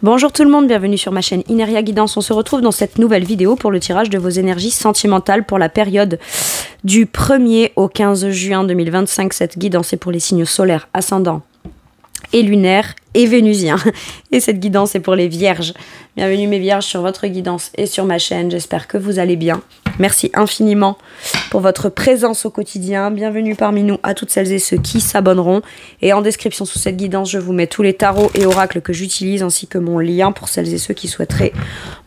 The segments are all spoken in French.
Bonjour tout le monde, bienvenue sur ma chaîne Ineria Guidance. On se retrouve dans cette nouvelle vidéo pour le tirage de vos énergies sentimentales pour la période du 1er au 15 juin 2025. Cette guidance est pour les signes solaires, ascendants et lunaires et vénusiens. Et cette guidance est pour les vierges. Bienvenue mes vierges sur votre guidance et sur ma chaîne. J'espère que vous allez bien. Merci infiniment pour votre présence au quotidien. Bienvenue parmi nous à toutes celles et ceux qui s'abonneront. Et en description sous cette guidance, je vous mets tous les tarots et oracles que j'utilise ainsi que mon lien pour celles et ceux qui souhaiteraient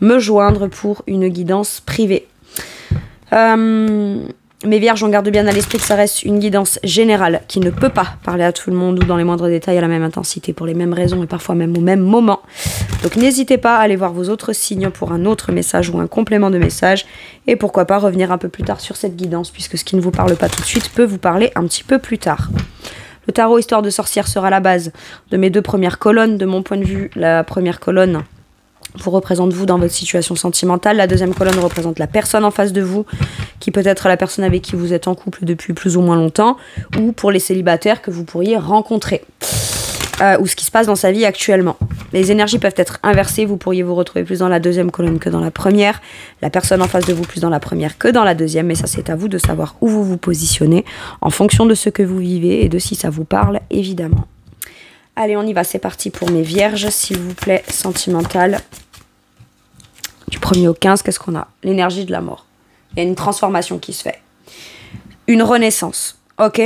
me joindre pour une guidance privée. Mes vierges, on garde bien à l'esprit que ça reste une guidance générale qui ne peut pas parler à tout le monde ou dans les moindres détails à la même intensité pour les mêmes raisons et parfois même au même moment. Donc n'hésitez pas à aller voir vos autres signes pour un autre message ou un complément de message et pourquoi pas revenir un peu plus tard sur cette guidance puisque ce qui ne vous parle pas tout de suite peut vous parler un petit peu plus tard. Le tarot Histoire de sorcière sera la base de mes deux premières colonnes. De mon point de vue, la première colonne vous représente vous dans votre situation sentimentale. La deuxième colonne représente la personne en face de vous, qui peut être la personne avec qui vous êtes en couple depuis plus ou moins longtemps, ou pour les célibataires que vous pourriez rencontrer, ou ce qui se passe dans sa vie actuellement. Les énergies peuvent être inversées, vous pourriez vous retrouver plus dans la deuxième colonne que dans la première, la personne en face de vous plus dans la première que dans la deuxième, mais ça c'est à vous de savoir où vous vous positionnez, en fonction de ce que vous vivez et de si ça vous parle, évidemment. Allez, on y va, c'est parti pour mes vierges, s'il vous plaît, sentimentales. Du 1er au 15, qu'est-ce qu'on a? L'énergie de la mort. Il y a une transformation qui se fait. Une renaissance, ok?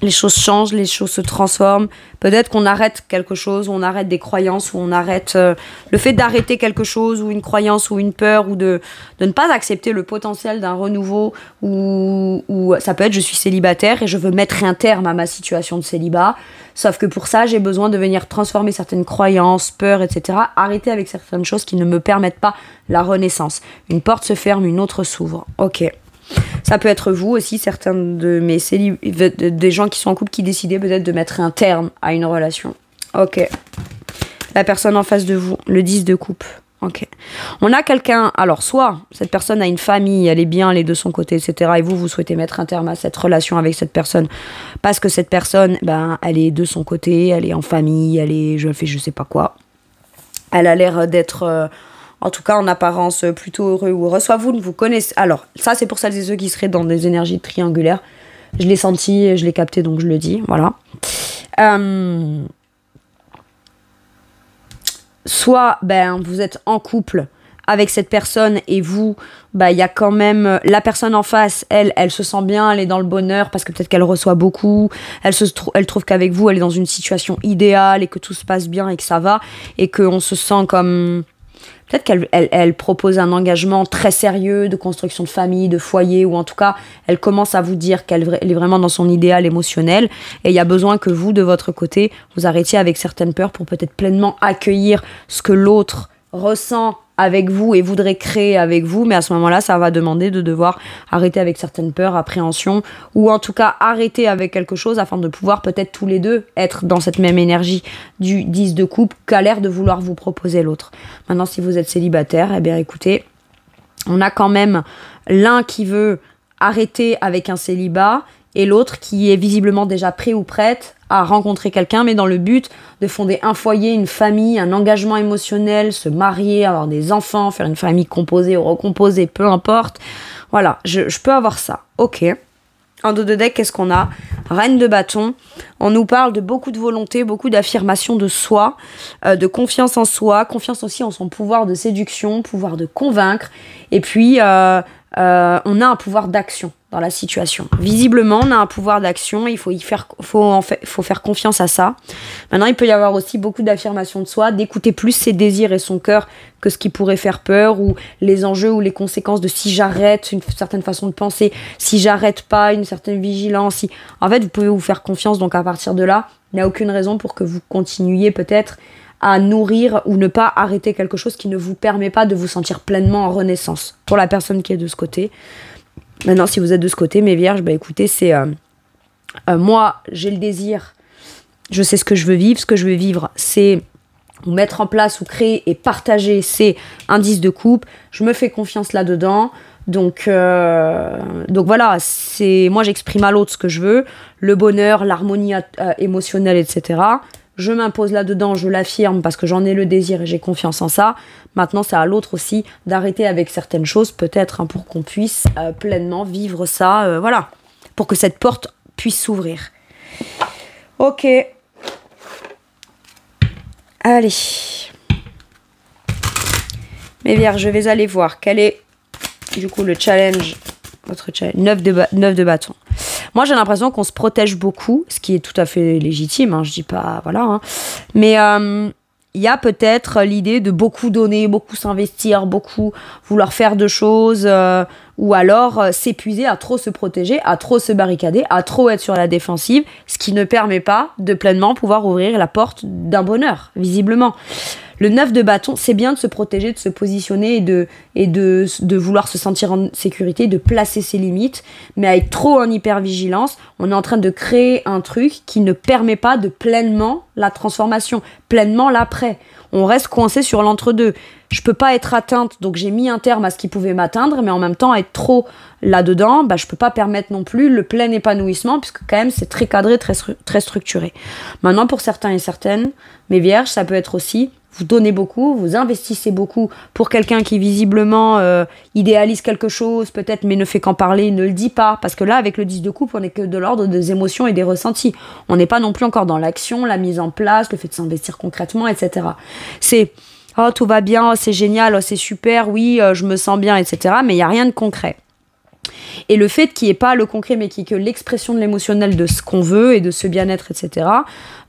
Les choses changent, les choses se transforment. Peut-être qu'on arrête quelque chose, ou on arrête des croyances, ou on arrête le fait d'arrêter quelque chose, ou une croyance, ou une peur, ou de ne pas accepter le potentiel d'un renouveau, ou ça peut être je suis célibataire et je veux mettre un terme à ma situation de célibat. Sauf que pour ça, j'ai besoin de venir transformer certaines croyances, peurs, etc. Arrêter avec certaines choses qui ne me permettent pas la renaissance. Une porte se ferme, une autre s'ouvre. Ok. Ça peut être vous aussi, certains de mes des gens qui sont en couple qui décidaient peut-être de mettre un terme à une relation. Ok. La personne en face de vous, le 10 de coupe. Ok. On a quelqu'un, alors soit cette personne a une famille, elle est bien, elle est de son côté, etc. Et vous souhaitez mettre un terme à cette relation avec cette personne parce que cette personne, ben, elle est de son côté, elle est en famille, elle est, je sais pas quoi. Elle a l'air d'être... en tout cas, en apparence, plutôt heureux ou heureux. Soit vous ne vous connaissez... Alors, ça, c'est pour celles et ceux qui seraient dans des énergies triangulaires. Je l'ai senti, je l'ai capté, donc je le dis. Voilà. Soit, ben, vous êtes en couple avec cette personne et vous, ben, y a quand même... La personne en face, elle se sent bien, elle est dans le bonheur parce que peut-être qu'elle reçoit beaucoup. Elle trouve qu'avec vous, elle est dans une situation idéale et que tout se passe bien et que ça va. Et qu'on se sent comme... Peut-être qu'elle propose un engagement très sérieux de construction de famille, de foyer, ou en tout cas, elle commence à vous dire qu'elle est vraiment dans son idéal émotionnel. Et il y a besoin que vous, de votre côté, vous arrêtiez avec certaines peurs pour peut-être pleinement accueillir ce que l'autre ressent avec vous et voudrait créer avec vous. Mais à ce moment-là, ça va demander de devoir arrêter avec certaines peurs, appréhensions, ou en tout cas arrêter avec quelque chose afin de pouvoir peut-être tous les deux être dans cette même énergie du 10 de coupe qu'a l'air de vouloir vous proposer l'autre. Maintenant, si vous êtes célibataire, eh bien écoutez, on a quand même l'un qui veut arrêter avec un célibat et l'autre qui est visiblement déjà prêt ou prête à rencontrer quelqu'un, mais dans le but de fonder un foyer, une famille, un engagement émotionnel, se marier, avoir des enfants, faire une famille composée ou recomposée, peu importe. Voilà, je peux avoir ça. Ok. En dos de deck, qu'est-ce qu'on a? Reine de bâton. On nous parle de beaucoup de volonté, beaucoup d'affirmation de soi, de confiance en soi, confiance aussi en son pouvoir de séduction, pouvoir de convaincre. Et puis, on a un pouvoir d'action dans la situation. Visiblement, on a un pouvoir d'action, il faut faire confiance à ça. Maintenant, il peut y avoir aussi beaucoup d'affirmation de soi, d'écouter plus ses désirs et son cœur que ce qui pourrait faire peur, ou les enjeux ou les conséquences de si j'arrête, une certaine façon de penser, si j'arrête pas, une certaine vigilance. En fait, vous pouvez vous faire confiance, donc à partir de là, il n'y a aucune raison pour que vous continuiez peut-être à nourrir ou ne pas arrêter quelque chose qui ne vous permet pas de vous sentir pleinement en renaissance. Pour la personne qui est de ce côté. Maintenant, si vous êtes de ce côté, mes vierges, bah écoutez, c'est... moi, j'ai le désir, je sais ce que je veux vivre. Ce que je veux vivre, c'est mettre en place ou créer et partager, c'est un 10 de coupe. Je me fais confiance là-dedans. Donc voilà, moi, j'exprime à l'autre ce que je veux. Le bonheur, l'harmonie émotionnelle, etc. je m'impose là-dedans, je l'affirme parce que j'en ai le désir et j'ai confiance en ça. Maintenant, c'est à l'autre aussi d'arrêter avec certaines choses, peut-être, hein, pour qu'on puisse pleinement vivre ça, voilà, pour que cette porte puisse s'ouvrir. Ok. Allez. Mes vierges, je vais aller voir quel est, du coup, le challenge, votre challenge, 9 de bâton. Moi, j'ai l'impression qu'on se protège beaucoup, ce qui est tout à fait légitime, hein, je dis pas, voilà. Hein. Mais il y a peut-être l'idée de beaucoup donner, beaucoup s'investir, beaucoup vouloir faire de choses, ou alors s'épuiser à trop se protéger, à trop se barricader, à trop être sur la défensive, ce qui ne permet pas de pleinement pouvoir ouvrir la porte d'un bonheur, visiblement. Le 9 de bâton, c'est bien de se protéger, de se positionner et de vouloir se sentir en sécurité, de placer ses limites, mais à être trop en hypervigilance, on est en train de créer un truc qui ne permet pas de pleinement la transformation, pleinement l'après. On reste coincé sur l'entre-deux. Je peux pas être atteinte, donc j'ai mis un terme à ce qui pouvait m'atteindre, mais en même temps, être trop là-dedans, je peux pas permettre non plus le plein épanouissement, puisque quand même, c'est très cadré, très structuré. Maintenant, pour certains et certaines, mes vierges, ça peut être aussi, vous donnez beaucoup, vous investissez beaucoup pour quelqu'un qui visiblement idéalise quelque chose, peut-être, mais ne fait qu'en parler, ne le dit pas. Parce que là, avec le 10 de coupe, on n'est que de l'ordre des émotions et des ressentis. On n'est pas non plus encore dans l'action, la mise en place, le fait de s'investir concrètement, etc. C'est « Oh, tout va bien, oh, c'est génial, oh, c'est super, oui, je me sens bien, etc. » Mais il n'y a rien de concret. Et le fait qu'il n'y ait pas le concret, mais qu'il y ait que l'expression de l'émotionnel de ce qu'on veut et de ce bien-être, etc.,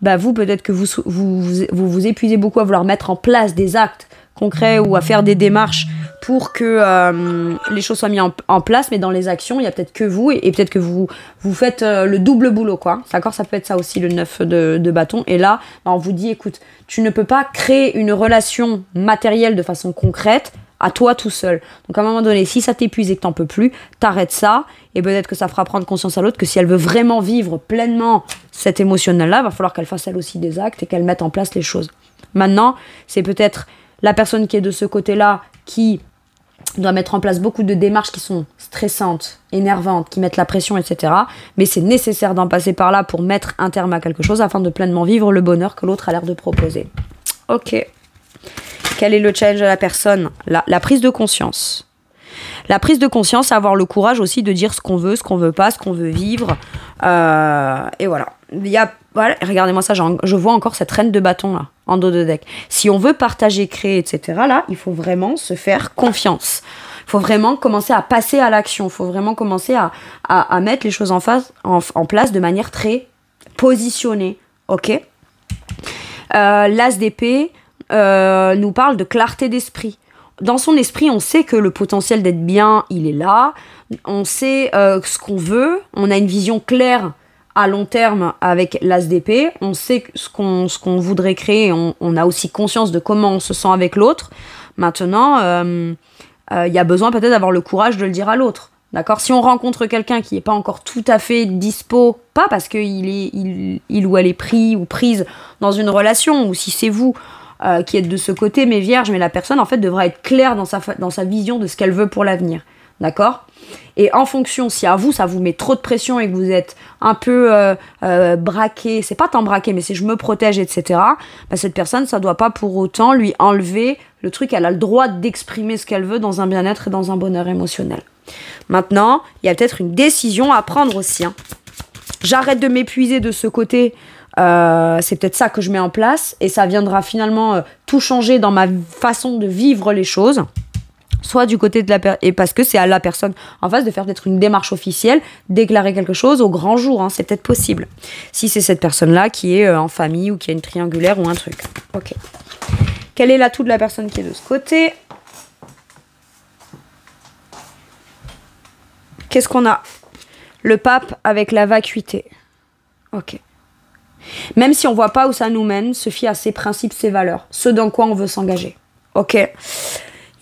vous, peut-être que vous épuisez beaucoup à vouloir mettre en place des actes concrets ou à faire des démarches pour que les choses soient mises en place, mais dans les actions, il y a peut-être que vous, et peut-être que vous faites le double boulot, quoi. D'accord, ça peut être ça aussi, le 9 de bâton. Et là, on vous dit, écoute, tu ne peux pas créer une relation matérielle de façon concrète à toi tout seul. Donc à un moment donné, si ça t'épuise et que t'en peux plus, t'arrêtes ça, et peut-être que ça fera prendre conscience à l'autre que si elle veut vraiment vivre pleinement cet émotionnel-là, va falloir qu'elle fasse elle aussi des actes et qu'elle mette en place les choses. Maintenant, c'est peut-être la personne qui est de ce côté-là qui doit mettre en place beaucoup de démarches qui sont stressantes, énervantes, qui mettent la pression, etc. Mais c'est nécessaire d'en passer par là pour mettre un terme à quelque chose afin de pleinement vivre le bonheur que l'autre a l'air de proposer. Ok. Quel est le challenge de la personne ? La prise de conscience. La prise de conscience, avoir le courage aussi de dire ce qu'on veut pas, ce qu'on veut vivre. Et voilà. Voilà, regardez-moi ça, je vois encore cette reine de bâton là, en dos de deck. Si on veut partager, créer, etc., là, il faut vraiment se faire confiance. Il faut vraiment commencer à passer à l'action. Il faut vraiment commencer à mettre les choses en place de manière très positionnée. Ok ? L'as d'épée nous parle de clarté d'esprit. Dans son esprit, on sait que le potentiel d'être bien, il est là. On sait ce qu'on veut. On a une vision claire à long terme avec l'as d'épée. On sait ce qu'on voudrait créer. On a aussi conscience de comment on se sent avec l'autre. Maintenant, y a besoin peut-être d'avoir le courage de le dire à l'autre. D'accord ? Si on rencontre quelqu'un qui n'est pas encore tout à fait dispo, pas parce qu'il ou elle est pris ou prise dans une relation, ou si c'est vous qui êtes de ce côté, mais vierge, mais la personne en fait devra être claire dans sa vision de ce qu'elle veut pour l'avenir. D'accord ? Et en fonction, si à vous, ça vous met trop de pression et que vous êtes un peu braqué, c'est pas tant braqué, mais c'est je me protège, etc., cette personne, ça doit pas pour autant lui enlever le truc, elle a le droit d'exprimer ce qu'elle veut dans un bien-être et dans un bonheur émotionnel. Maintenant, il y a peut-être une décision à prendre aussi. Hein. J'arrête de m'épuiser de ce côté, c'est peut-être ça que je mets en place, et ça viendra finalement tout changer dans ma façon de vivre les choses. Soit du côté de et parce que c'est à la personne en face de faire peut-être une démarche officielle, déclarer quelque chose au grand jour, hein, c'est peut-être possible. Si c'est cette personne-là qui est en famille ou qui a une triangulaire ou un truc. Ok. Quel est l'atout de la personne qui est de ce côté ? Qu'est-ce qu'on a ? Le pape avec la vacuité. Ok. Même si on voit pas où ça nous mène, se fier à ses principes, ses valeurs, ce dans quoi on veut s'engager. Ok.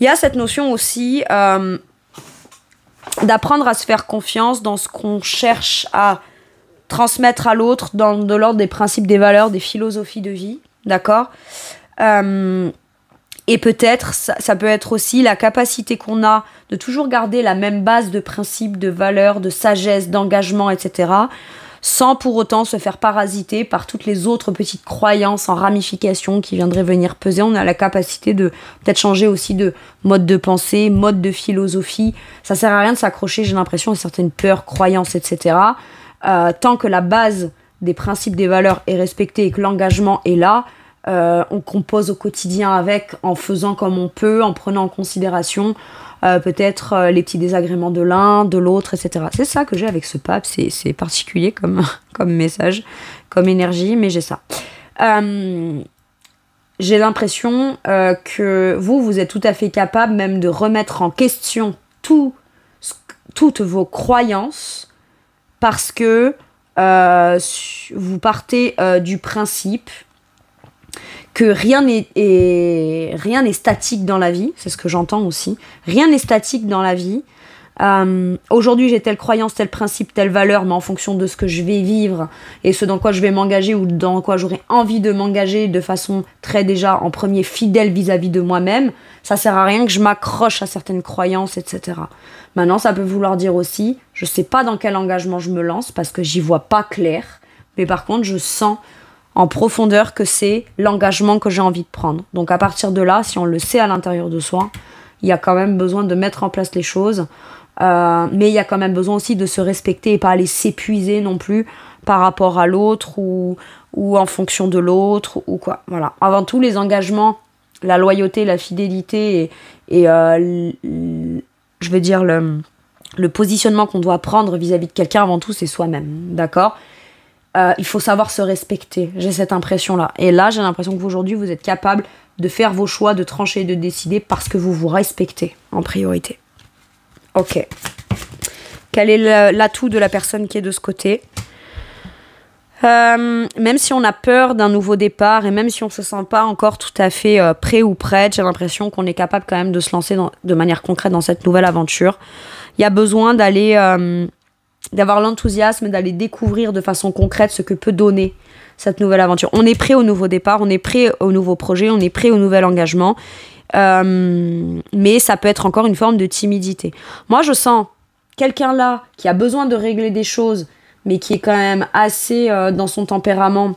Il y a cette notion aussi d'apprendre à se faire confiance dans ce qu'on cherche à transmettre à l'autre, de l'ordre des principes, des valeurs, des philosophies de vie, d'accord ? Et peut-être, ça peut être aussi la capacité qu'on a de toujours garder la même base de principes, de valeurs, de sagesse, d'engagement, etc., sans pour autant se faire parasiter par toutes les autres petites croyances en ramification qui viendraient venir peser. On a la capacité de peut-être changer aussi de mode de pensée, mode de philosophie. Ça sert à rien de s'accrocher, j'ai l'impression, à certaines peurs, croyances, etc. Tant que la base des principes, des valeurs est respectée et que l'engagement est là, on compose au quotidien avec, en faisant comme on peut, en prenant en considération peut-être les petits désagréments de l'un, de l'autre, etc. C'est ça que j'ai avec ce pape, c'est particulier comme message, comme énergie, mais j'ai ça. J'ai l'impression que vous êtes tout à fait capable même de remettre en question toutes vos croyances parce que vous partez du principe que rien n'est statique dans la vie, c'est ce que j'entends aussi. Rien n'est statique dans la vie. Aujourd'hui, j'ai telle croyance, tel principe, telle valeur, mais en fonction de ce que je vais vivre et ce dans quoi je vais m'engager ou dans quoi j'aurai envie de m'engager de façon très déjà en premier fidèle vis-à-vis de moi-même, ça sert à rien que je m'accroche à certaines croyances, etc. Maintenant, ça peut vouloir dire aussi, je sais pas dans quel engagement je me lance parce que j'y vois pas clair, mais par contre, je sens en profondeur que c'est l'engagement que j'ai envie de prendre. Donc à partir de là, si on le sait à l'intérieur de soi, il y a quand même besoin de mettre en place les choses, mais il y a quand même besoin aussi de se respecter et pas aller s'épuiser non plus par rapport à l'autre ou en fonction de l'autre ou quoi. Voilà. Avant tout, les engagements, la loyauté, la fidélité et je veux dire le positionnement qu'on doit prendre vis-à-vis de quelqu'un, avant tout, c'est soi-même. D'accord ? Il faut savoir se respecter, j'ai cette impression-là. Et là, j'ai l'impression que aujourd'hui, vous êtes capable de faire vos choix, de trancher, de décider parce que vous vous respectez en priorité. Ok. Quel est l'atout de la personne qui est de ce côté ? Même si on a peur d'un nouveau départ et même si on ne se sent pas encore tout à fait prêt ou prête, j'ai l'impression qu'on est capable quand même de se lancer de manière concrète dans cette nouvelle aventure. Il y a besoin d'avoir l'enthousiasme, d'aller découvrir de façon concrète ce que peut donner cette nouvelle aventure. On est prêt au nouveau départ, on est prêt au nouveau projet, on est prêt au nouvel engagement, mais ça peut être encore une forme de timidité. Moi, je sens quelqu'un là qui a besoin de régler des choses, mais qui est quand même assez dans son tempérament,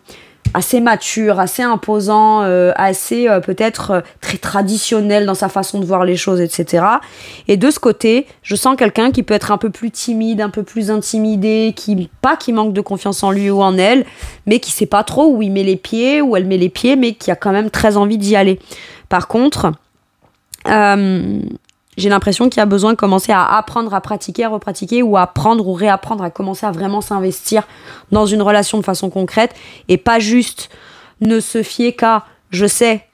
assez mature, assez imposant, assez peut-être très traditionnel dans sa façon de voir les choses, etc. Et de ce côté, je sens quelqu'un qui peut être un peu plus timide, un peu plus intimidé, pas qui manque de confiance en lui ou en elle, mais qui sait pas trop où il met les pieds, où elle met les pieds, mais qui a quand même très envie d'y aller. Par contre, j'ai l'impression qu'il y a besoin de commencer à apprendre à pratiquer, à repratiquer ou à apprendre ou réapprendre à commencer à vraiment s'investir dans une relation de façon concrète et pas juste ne se fier qu'à je sais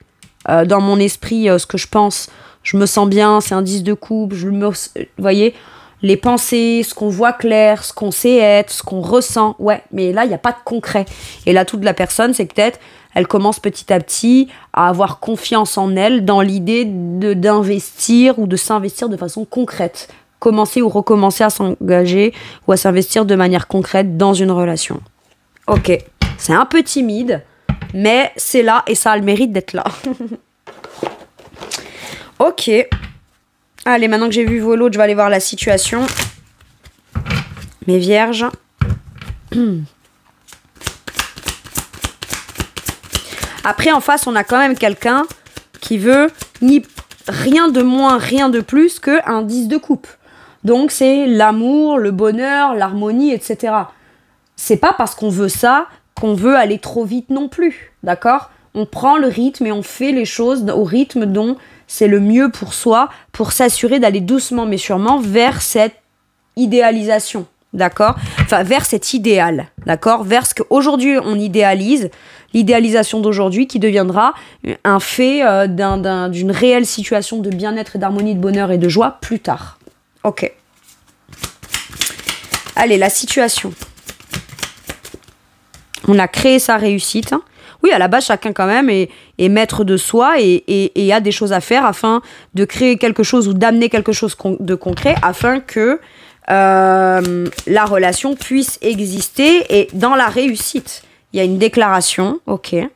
dans mon esprit ce que je pense, je me sens bien, c'est un 10 de coupe, vous voyez, les pensées, ce qu'on voit clair, ce qu'on sait être, ce qu'on ressent, ouais, mais là il n'y a pas de concret. Et l'atout de la personne, c'est que peut-être elle commence petit à petit à avoir confiance en elle dans l'idée d'investir ou de s'investir de façon concrète. Commencer ou recommencer à s'engager ou à s'investir de manière concrète dans une relation. Ok, c'est un peu timide, mais c'est là et ça a le mérite d'être là. Ok. Allez, maintenant que j'ai vu vos lots, je vais aller voir la situation. Mes vierges. Après, en face, on a quand même quelqu'un qui veut ni rien de moins, rien de plus qu'un 10 de coupe. Donc, c'est l'amour, le bonheur, l'harmonie, etc. C'est pas parce qu'on veut ça qu'on veut aller trop vite non plus, d'accord ? On prend le rythme et on fait les choses au rythme dont c'est le mieux pour soi, pour s'assurer d'aller doucement mais sûrement vers cette idéalisation, d'accord ? Enfin, vers cet idéal, d'accord ? Vers ce qu'aujourd'hui on idéalise, l'idéalisation d'aujourd'hui qui deviendra un fait d'une réelle situation de bien-être et d'harmonie, de bonheur et de joie plus tard. Ok. Allez, la situation. On a créé sa réussite. Oui, à la base, chacun quand même est maître de soi et a des choses à faire afin de créer quelque chose ou d'amener quelque chose de concret afin que la relation puisse exister et dans la réussite. Il y a une déclaration, ok. Il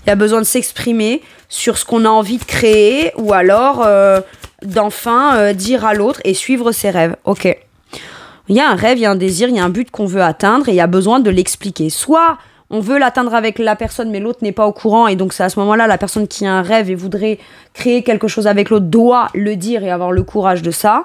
y a besoin de s'exprimer sur ce qu'on a envie de créer ou alors d'enfin dire à l'autre et suivre ses rêves, ok. Il y a un rêve, il y a un désir, il y a un but qu'on veut atteindre et il y a besoin de l'expliquer. Soit on veut l'atteindre avec la personne, mais l'autre n'est pas au courant. Et donc, c'est à ce moment-là, la personne qui a un rêve et voudrait créer quelque chose avec l'autre doit le dire et avoir le courage de ça.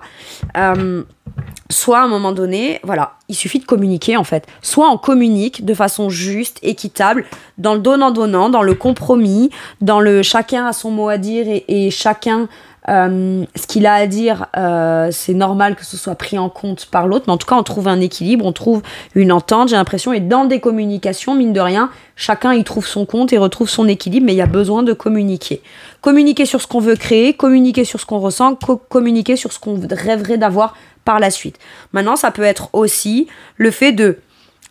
Soit, à un moment donné, voilà, il suffit de communiquer, en fait. Soit on communique de façon juste, équitable, dans le donnant-donnant, dans le compromis, dans le chacun a son mot à dire et chacun... ce qu'il a à dire, c'est normal que ce soit pris en compte par l'autre, mais en tout cas on trouve un équilibre, on trouve une entente, j'ai l'impression, et dans des communications, mine de rien, chacun y trouve son compte et retrouve son équilibre, mais il y a besoin de communiquer. Communiquer sur ce qu'on veut créer, communiquer sur ce qu'on ressent, communiquer sur ce qu'on rêverait d'avoir par la suite. Maintenant, ça peut être aussi le fait de,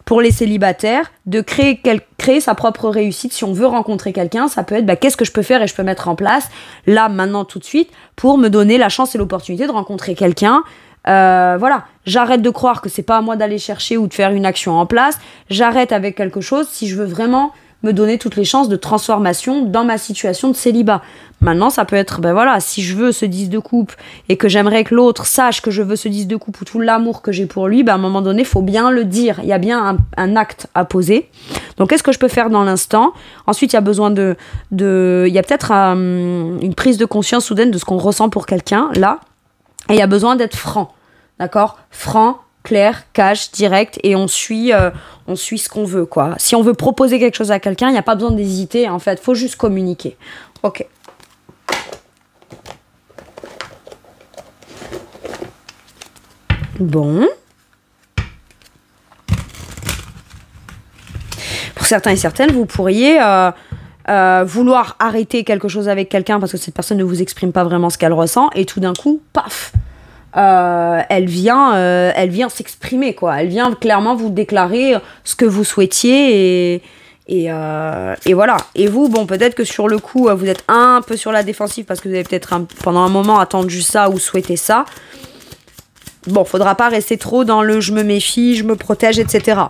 pour les célibataires, de créer sa propre réussite. Si on veut rencontrer quelqu'un, ça peut être qu'est-ce que je peux faire et je peux mettre en place là, maintenant, tout de suite, pour me donner la chance et l'opportunité de rencontrer quelqu'un. Voilà, j'arrête de croire que c'est pas à moi d'aller chercher ou de faire une action en place. J'arrête avec quelque chose si je veux vraiment me donner toutes les chances de transformation dans ma situation de célibat. Maintenant, ça peut être, voilà, si je veux ce 10 de coupe et que j'aimerais que l'autre sache que je veux ce 10 de coupe ou tout l'amour que j'ai pour lui, à un moment donné, il faut bien le dire. Il y a bien un acte à poser. Donc, qu'est-ce que je peux faire dans l'instant? Ensuite, il y a besoin il y a peut-être une prise de conscience soudaine de ce qu'on ressent pour quelqu'un, là. Et il y a besoin d'être franc, d'accord? Franc, clair, cash, direct, et on suit ce qu'on veut, quoi. Si on veut proposer quelque chose à quelqu'un, il n'y a pas besoin d'hésiter, en fait, faut juste communiquer. Ok. Bon. Pour certains et certaines, vous pourriez vouloir arrêter quelque chose avec quelqu'un parce que cette personne ne vous exprime pas vraiment ce qu'elle ressent, et tout d'un coup, paf, elle vient s'exprimer, quoi. Elle vient clairement vous déclarer ce que vous souhaitiez et voilà. Et vous, bon, peut-être que sur le coup, vous êtes un peu sur la défensive parce que vous avez peut-être pendant un moment attendu ça ou souhaité ça. Bon, faudra pas rester trop dans le je me méfie, je me protège, etc.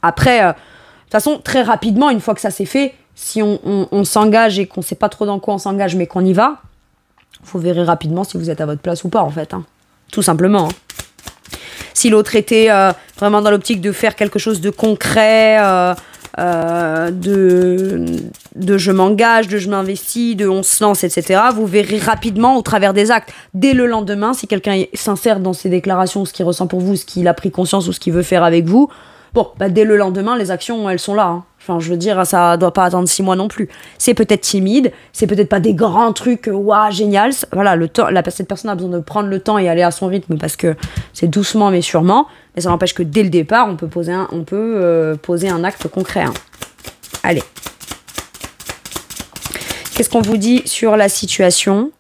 Après, de toute façon, très rapidement, une fois que ça s'est fait, si on s'engage et qu'on sait pas trop dans quoi on s'engage, mais qu'on y va, vous verrez rapidement si vous êtes à votre place ou pas, en fait. Hein. Tout simplement. Hein. Si l'autre était vraiment dans l'optique de faire quelque chose de concret, de je m'engage, de je m'investis, de on se lance, etc., vous verrez rapidement au travers des actes. Dès le lendemain, si quelqu'un est sincère dans ses déclarations, ce qu'il ressent pour vous, ce qu'il a pris conscience ou ce qu'il veut faire avec vous, bon, dès le lendemain, les actions, elles sont là. Hein. Enfin, je veux dire, ça doit pas attendre 6 mois non plus. C'est peut-être timide, c'est peut-être pas des grands trucs, waouh, génial. Voilà, cette personne a besoin de prendre le temps et aller à son rythme parce que c'est doucement mais sûrement. Mais ça n'empêche que dès le départ, on peut poser un acte concret. Hein. Allez. Qu'est-ce qu'on vous dit sur la situation ?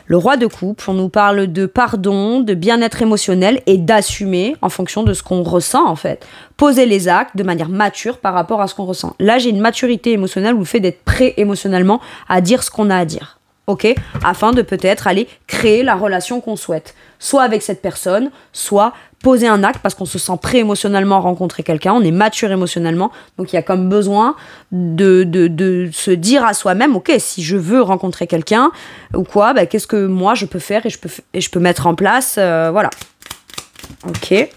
Le roi de coupe, on nous parle de pardon, de bien-être émotionnel et d'assumer en fonction de ce qu'on ressent, en fait. Poser les actes de manière mature par rapport à ce qu'on ressent. Là, j'ai une maturité émotionnelle ou le fait d'être prêt émotionnellement à dire ce qu'on a à dire. Ok ? Afin de peut-être aller créer la relation qu'on souhaite. Soit avec cette personne, soit poser un acte parce qu'on se sent prêt émotionnellement à rencontrer quelqu'un, on est mature émotionnellement, donc il y a comme besoin de se dire à soi-même, ok, si je veux rencontrer quelqu'un ou quoi, qu'est-ce que moi je peux faire et je peux mettre en place, voilà. Ok. Et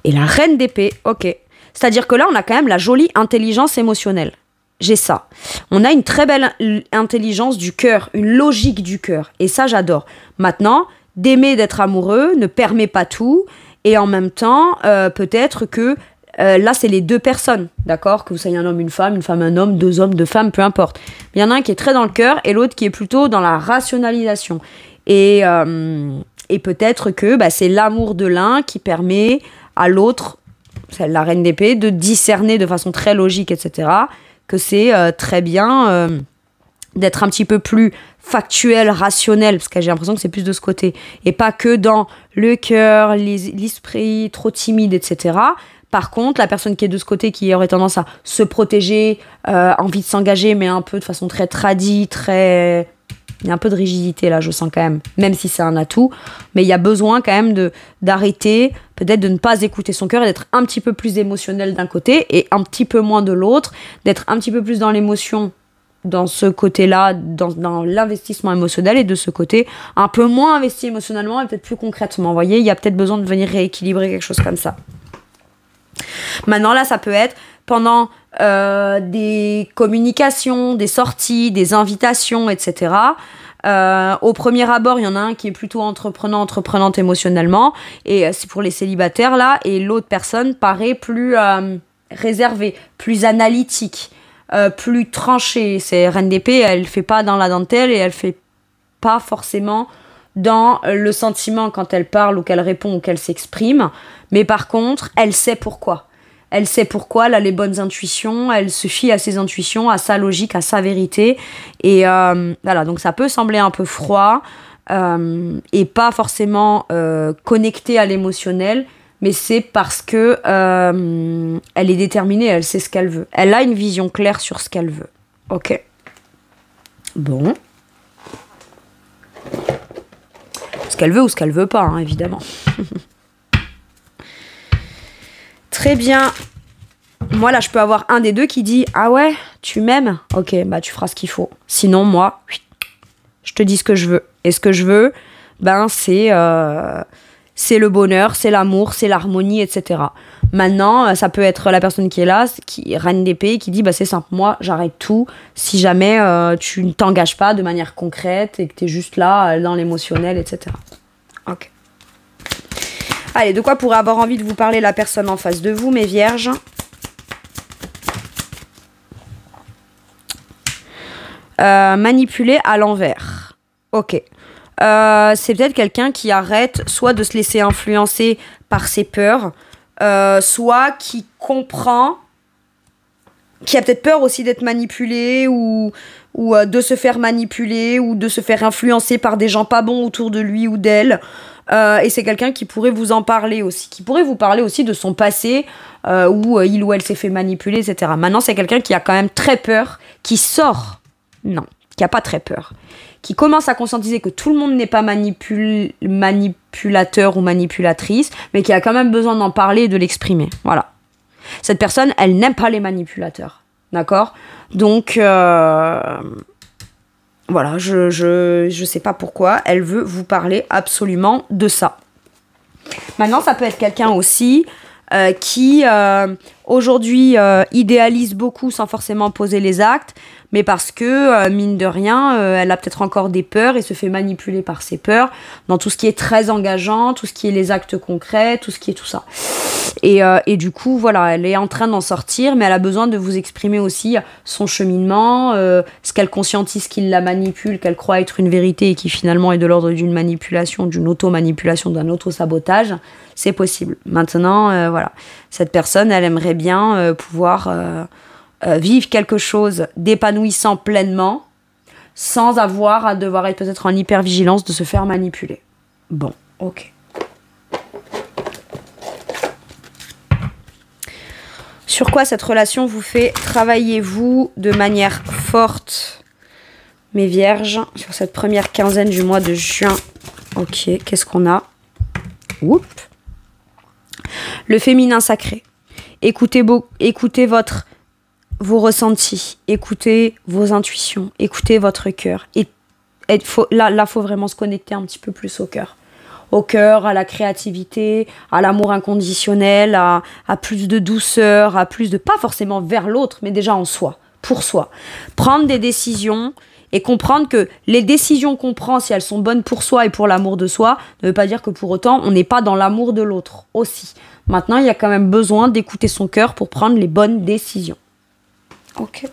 la reine d'épée, ok. C'est-à-dire que là, on a quand même la jolie intelligence émotionnelle. J'ai ça. On a une très belle intelligence du cœur, une logique du cœur, et ça, j'adore. Maintenant, d'aimer, d'être amoureux ne permet pas tout, et en même temps, peut-être que là, c'est les deux personnes, d'accord ? Que vous soyez un homme, une femme, un homme, deux hommes, deux femmes, peu importe. Il y en a un qui est très dans le cœur et l'autre qui est plutôt dans la rationalisation. Et peut-être que c'est l'amour de l'un qui permet à l'autre, c'est la reine d'épée, de discerner de façon très logique, etc., que c'est très bien d'être un petit peu plus factuel, rationnel, parce que j'ai l'impression que c'est plus de ce côté, et pas que dans le cœur, l'esprit trop timide, etc. Par contre, la personne qui est de ce côté, qui aurait tendance à se protéger, envie de s'engager, mais un peu de façon très tradie, très... Il y a un peu de rigidité là, je sens quand même si c'est un atout, mais il y a besoin quand même d'arrêter, peut-être de ne pas écouter son cœur et d'être un petit peu plus émotionnel d'un côté et un petit peu moins de l'autre, d'être un petit peu plus dans l'émotion dans ce côté-là, dans l'investissement émotionnel, et de ce côté, un peu moins investi émotionnellement et peut-être plus concrètement. Vous voyez, il y a peut-être besoin de venir rééquilibrer quelque chose comme ça. Maintenant, là, ça peut être pendant des communications, des sorties, des invitations, etc. Au premier abord, il y en a un qui est plutôt entreprenante émotionnellement, et c'est pour les célibataires là, et l'autre personne paraît plus réservée, plus analytique, plus tranchée. C'est reine d'épée, elle fait pas dans la dentelle et elle fait pas forcément dans le sentiment quand elle parle ou qu'elle répond ou qu'elle s'exprime, mais par contre, elle sait pourquoi. Elle sait pourquoi, elle a les bonnes intuitions, elle se fie à ses intuitions, à sa logique, à sa vérité. Et voilà, donc ça peut sembler un peu froid et pas forcément connecté à l'émotionnel, mais c'est parce que elle est déterminée, elle sait ce qu'elle veut. Elle a une vision claire sur ce qu'elle veut. Ok. Bon. Ce qu'elle veut ou ce qu'elle veut pas, hein, évidemment. Très bien. Moi, là, je peux avoir un des deux qui dit « Ah ouais, tu m'aimes ? Ok, bah tu feras ce qu'il faut. Sinon, moi, je te dis ce que je veux. Et ce que je veux, ben, c'est le bonheur, c'est l'amour, c'est l'harmonie, etc. » Maintenant, ça peut être la personne qui est là, qui reine d'épée, qui dit bah, « C'est simple, moi, j'arrête tout si jamais tu ne t'engages pas de manière concrète et que tu es juste là, dans l'émotionnel, etc. » Ok. Allez, de quoi pourrait avoir envie de vous parler la personne en face de vous, mes vierges? Manipuler à l'envers. Ok. C'est peut-être quelqu'un qui arrête soit de se laisser influencer par ses peurs, soit qui comprend, qui a peut-être peur aussi d'être manipulé ou de se faire manipuler ou de se faire influencer par des gens pas bons autour de lui ou d'elle. Et c'est quelqu'un qui pourrait vous en parler aussi, qui pourrait vous parler aussi de son passé où il ou elle s'est fait manipuler, etc. Maintenant, c'est quelqu'un qui a quand même très peur, qui sort, non, qui a pas très peur, qui commence à conscientiser que tout le monde n'est pas manipulateur ou manipulatrice, mais qui a quand même besoin d'en parler et de l'exprimer. Voilà. Cette personne, elle n'aime pas les manipulateurs, d'accord ? Donc, voilà, je sais pas pourquoi, elle veut vous parler absolument de ça. Maintenant, ça peut être quelqu'un aussi qui, aujourd'hui, idéalise beaucoup sans forcément poser les actes, mais parce que, mine de rien, elle a peut-être encore des peurs et se fait manipuler par ses peurs dans tout ce qui est très engageant, tout ce qui est les actes concrets, tout ce qui est tout ça. Et du coup, voilà, elle est en train d'en sortir, mais elle a besoin de vous exprimer aussi son cheminement, ce qu'elle conscientise qui la manipule, qu'elle croit être une vérité et qui finalement est de l'ordre d'une manipulation, d'une auto-manipulation, d'un auto-sabotage. C'est possible. Maintenant, voilà, cette personne, elle aimerait bien pouvoir vivre quelque chose d'épanouissant pleinement, sans avoir à devoir être peut-être en hypervigilance de se faire manipuler. Bon, ok. Sur quoi cette relation vous fait travailler, vous, de manière forte, mes vierges, sur cette première quinzaine du mois de juin? Ok, qu'est-ce qu'on a? Oups. Le féminin sacré. Écoutez vos ressentis, écoutez vos intuitions, écoutez votre cœur. Là, faut vraiment se connecter un petit peu plus au cœur. Au cœur, à la créativité, à l'amour inconditionnel, à plus de douceur, à plus de, pas forcément vers l'autre, mais déjà en soi, pour soi. Prendre des décisions et comprendre que les décisions qu'on prend, si elles sont bonnes pour soi et pour l'amour de soi, ne veut pas dire que pour autant, on n'est pas dans l'amour de l'autre aussi. Maintenant, il y a quand même besoin d'écouter son cœur pour prendre les bonnes décisions. Ok.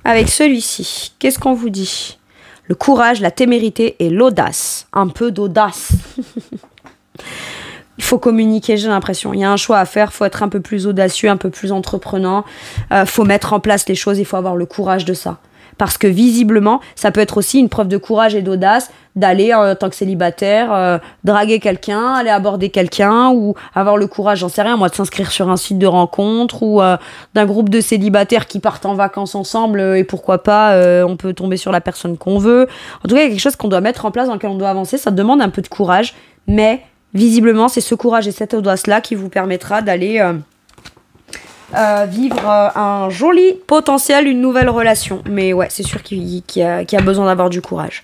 Avec celui-ci, qu'est-ce qu'on vous dit? Le courage, la témérité et l'audace. Un peu d'audace. Il faut communiquer, j'ai l'impression. Il y a un choix à faire, il faut être un peu plus audacieux, un peu plus entreprenant. Faut mettre en place les choses, il faut avoir le courage de ça. Parce que visiblement, ça peut être aussi une preuve de courage et d'audace d'aller, en tant que célibataire, draguer quelqu'un, aller aborder quelqu'un, ou avoir le courage, j'en sais rien, moi, de s'inscrire sur un site de rencontre, ou d'un groupe de célibataires qui partent en vacances ensemble, et pourquoi pas, on peut tomber sur la personne qu'on veut. En tout cas, il y a quelque chose qu'on doit mettre en place, dans lequel on doit avancer. Ça demande un peu de courage, mais visiblement, c'est ce courage et cette audace-là qui vous permettra d'aller vivre un joli potentiel, une nouvelle relation. Mais ouais, c'est sûr qu'il y a besoin d'avoir du courage.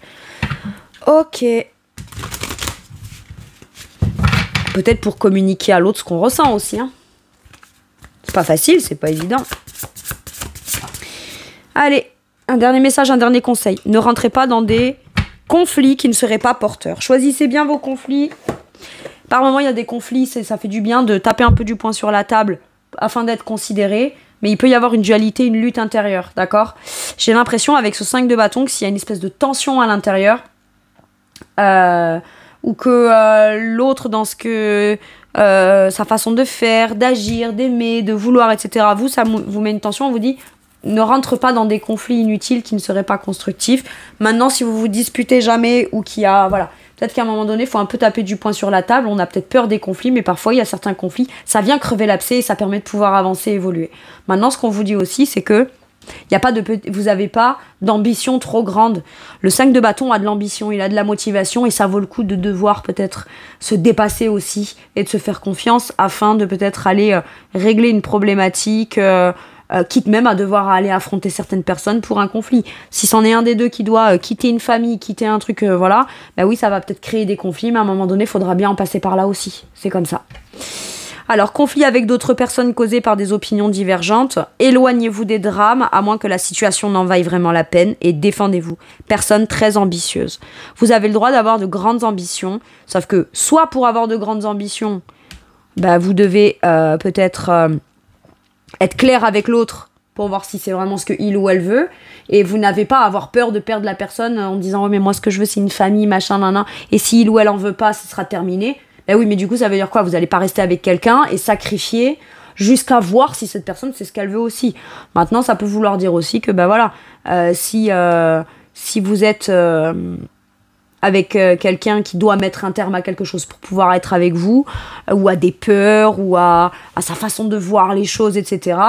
Ok. Peut-être pour communiquer à l'autre ce qu'on ressent aussi. Hein. C'est pas facile, c'est pas évident. Allez, un dernier message, un dernier conseil. Ne rentrez pas dans des conflits qui ne seraient pas porteurs. Choisissez bien vos conflits. Par moments, il y a des conflits, ça fait du bien de taper un peu du poing sur la table afin d'être considéré. Mais il peut y avoir une dualité, une lutte intérieure, d'accord ? J'ai l'impression, avec ce 5 de bâton, que s'il y a une espèce de tension à l'intérieur, ou que l'autre, dans ce que sa façon de faire, d'agir, d'aimer, de vouloir, etc., ça vous met une tension, on vous dit ne rentre pas dans des conflits inutiles qui ne seraient pas constructifs. Maintenant, si vous vous disputez jamais, ou qu'il y a, voilà, peut-être qu'à un moment donné, il faut un peu taper du poing sur la table, on a peut-être peur des conflits, mais parfois il y a certains conflits, ça vient crever l'abcès et ça permet de pouvoir avancer, évoluer. Maintenant, ce qu'on vous dit aussi, c'est que vous n'avez pas d'ambition trop grande. Le 5 de bâton a de l'ambition, il a de la motivation, et ça vaut le coup de devoir peut-être se dépasser aussi et de se faire confiance afin de peut-être aller régler une problématique, quitte même à devoir aller affronter certaines personnes pour un conflit. Si c'en est un des deux qui doit quitter une famille, quitter un truc, voilà, bah oui, ça va peut-être créer des conflits, mais à un moment donné, il faudra bien en passer par là aussi. C'est comme ça. Alors, conflit avec d'autres personnes causées par des opinions divergentes. Éloignez-vous des drames, à moins que la situation n'en vaille vraiment la peine, et défendez-vous. Personne très ambitieuse. Vous avez le droit d'avoir de grandes ambitions, sauf que, soit pour avoir de grandes ambitions, bah, vous devez peut-être être clair avec l'autre pour voir si c'est vraiment ce qu'il ou elle veut, et vous n'avez pas à avoir peur de perdre la personne en disant « Ouais, mais moi, ce que je veux, c'est une famille, machin, nan, et si il ou elle en veut pas, ce sera terminé. » Ben oui, mais du coup, ça veut dire quoi ? Vous n'allez pas rester avec quelqu'un et sacrifier jusqu'à voir si cette personne, c'est ce qu'elle veut aussi. Maintenant, ça peut vouloir dire aussi que, ben voilà, si vous êtes avec quelqu'un qui doit mettre un terme à quelque chose pour pouvoir être avec vous, ou à des peurs, ou à sa façon de voir les choses, etc.,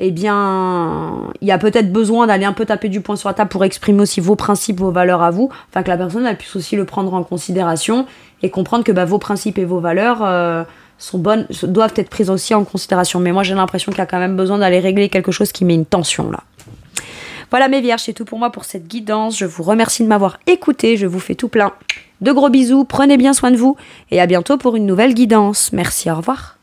eh bien, il y a peut-être besoin d'aller un peu taper du poing sur la table pour exprimer aussi vos principes, vos valeurs à vous, afin que la personne elle puisse aussi le prendre en considération et comprendre que vos principes et vos valeurs doivent être prises aussi en considération. Mais moi, j'ai l'impression qu'il y a quand même besoin d'aller régler quelque chose qui met une tension là. Voilà mes vierges, c'est tout pour moi pour cette guidance. Je vous remercie de m'avoir écouté. Je vous fais tout plein de gros bisous. Prenez bien soin de vous et à bientôt pour une nouvelle guidance. Merci, au revoir.